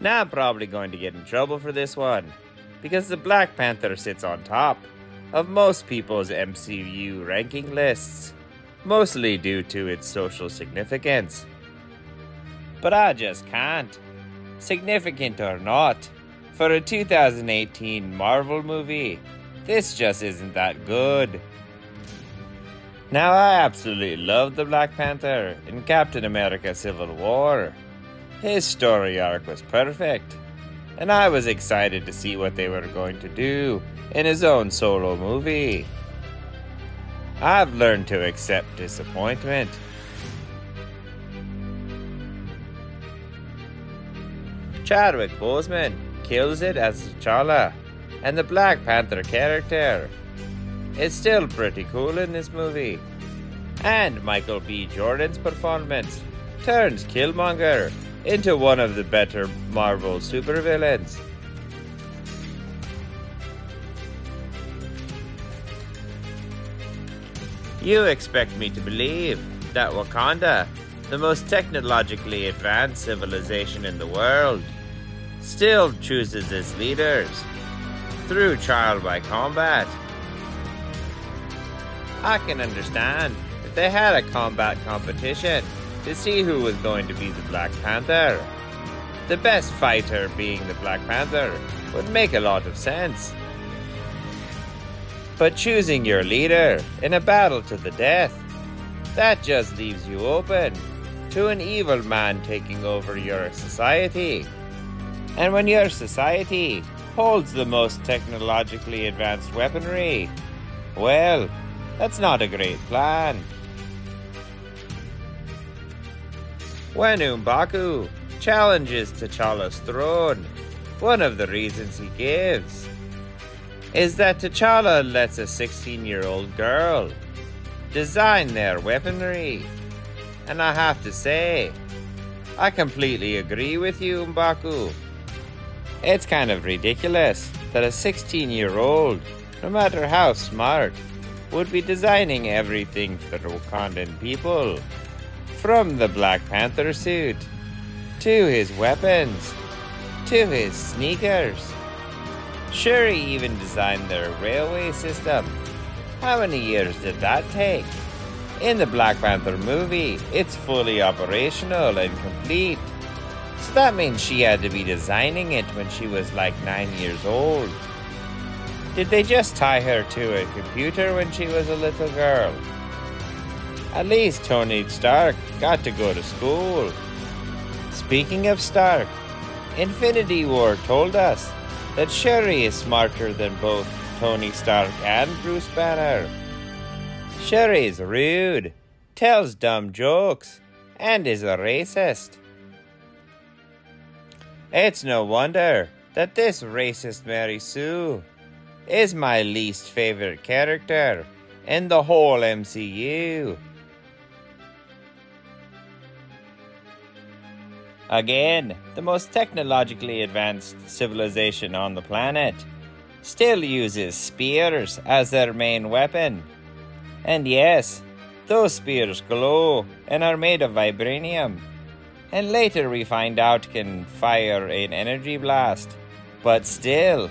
Now I'm probably going to get in trouble for this one, because the Black Panther sits on top of most people's MCU ranking lists, mostly due to its social significance. But I just can't, significant or not, for a 2018 Marvel movie, this just isn't that good. Now, I absolutely loved the Black Panther in Captain America Civil War. His story arc was perfect, and I was excited to see what they were going to do in his own solo movie. I've learned to accept disappointment. Chadwick Boseman kills it as T'Challa, and the Black Panther character is still pretty cool in this movie. And Michael B. Jordan's performance turns Killmonger into one of the better Marvel supervillains. You expect me to believe that Wakanda, the most technologically advanced civilization in the world, still chooses its leaders through trial by combat. I can understand if they had a combat competition to see who was going to be the Black Panther. The best fighter being the Black Panther would make a lot of sense. But choosing your leader in a battle to the death, that just leaves you open to an evil man taking over your society. And when your society holds the most technologically advanced weaponry, well, that's not a great plan. When M'Baku challenges T'Challa's throne, one of the reasons he gives is that T'Challa lets a 16-year-old girl design their weaponry. And I have to say, I completely agree with you, M'Baku. It's kind of ridiculous that a 16-year-old, no matter how smart, would be designing everything for the Wakandan people. From the Black Panther suit, to his weapons, to his sneakers. Shuri even designed their railway system. How many years did that take? In the Black Panther movie, it's fully operational and complete. So that means she had to be designing it when she was like 9 years old. Did they just tie her to a computer when she was a little girl? At least Tony Stark got to go to school. Speaking of Stark, Infinity War told us that Shuri is smarter than both Tony Stark and Bruce Banner. Shuri is rude, tells dumb jokes, and is a racist. It's no wonder that this racist Mary Sue is my least favorite character in the whole MCU. Again, the most technologically advanced civilization on the planet still uses spears as their main weapon. And yes, those spears glow and are made of vibranium, and later we find out can fire an energy blast. But still,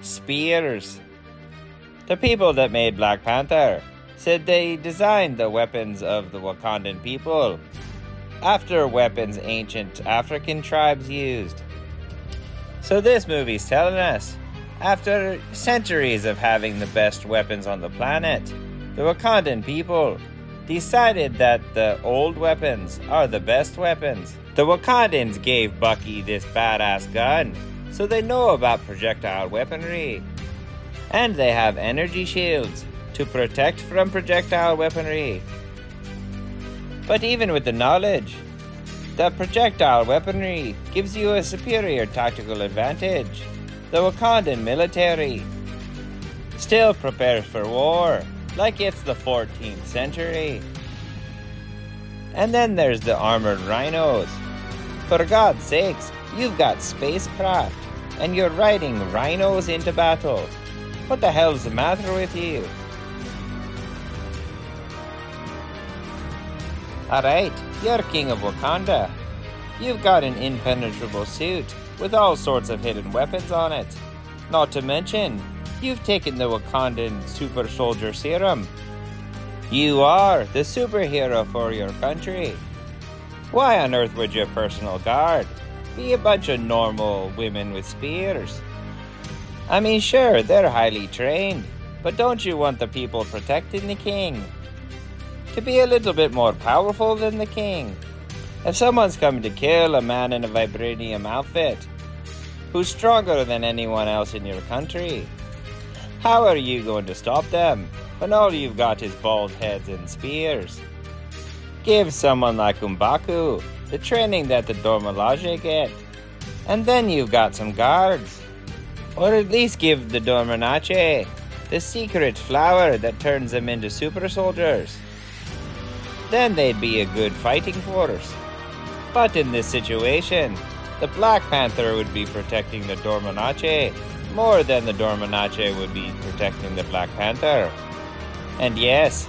spears. The people that made Black Panther said they designed the weapons of the Wakandan people after weapons ancient African tribes used. So this movie's telling us, after centuries of having the best weapons on the planet, the Wakandan people decided that the old weapons are the best weapons. The Wakandans gave Bucky this badass gun, so they know about projectile weaponry. And they have energy shields to protect from projectile weaponry. But even with the knowledge, the projectile weaponry gives you a superior tactical advantage. The Wakandan military still prepares for war like it's the 14th century. And then there's the armored rhinos. For God's sakes, you've got spacecraft, and you're riding rhinos into battle. What the hell's the matter with you? Alright, you're king of Wakanda. You've got an impenetrable suit with all sorts of hidden weapons on it. Not to mention, you've taken the Wakandan super soldier serum. You are the superhero for your country. Why on earth would your personal guard be a bunch of normal women with spears? I mean, sure, they're highly trained, but don't you want the people protecting the king to be a little bit more powerful than the king? If someone's coming to kill a man in a vibranium outfit who's stronger than anyone else in your country, how are you going to stop them when all you've got is bald heads and spears? Give someone like M'Baku the training that the Dormilaje get, and then you've got some guards. Or at least give the Dorminache the secret flower that turns them into super soldiers. Then they'd be a good fighting force. But in this situation, the Black Panther would be protecting the Dorminache more than the Dorminache would be protecting the Black Panther. And yes,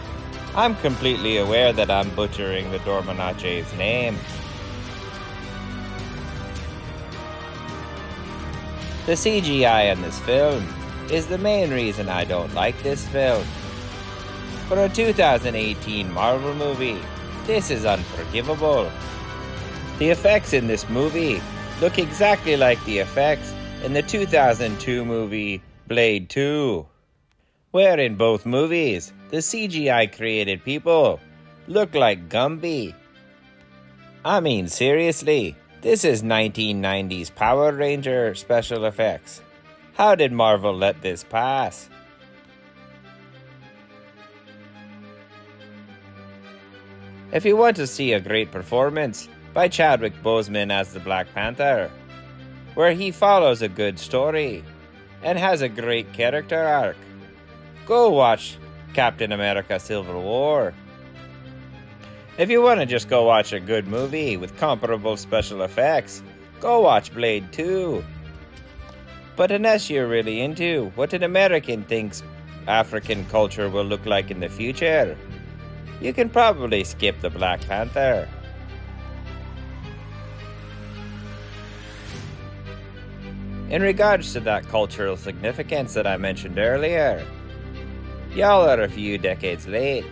I'm completely aware that I'm butchering the Dorminache's name. The CGI in this film is the main reason I don't like this film. For a 2018 Marvel movie, this is unforgivable. The effects in this movie look exactly like the effects in the 2002 movie Blade 2, where in both movies, the CGI created people look like Gumby. I mean, seriously, this is 1990s Power Ranger special effects. How did Marvel let this pass? If you want to see a great performance by Chadwick Boseman as the Black Panther, where he follows a good story and has a great character arc, go watch Captain America Civil War. If you want to just go watch a good movie with comparable special effects, go watch Blade 2. But unless you're really into what an American thinks African culture will look like in the future, you can probably skip the Black Panther. In regards to that cultural significance that I mentioned earlier, y'all are a few decades late.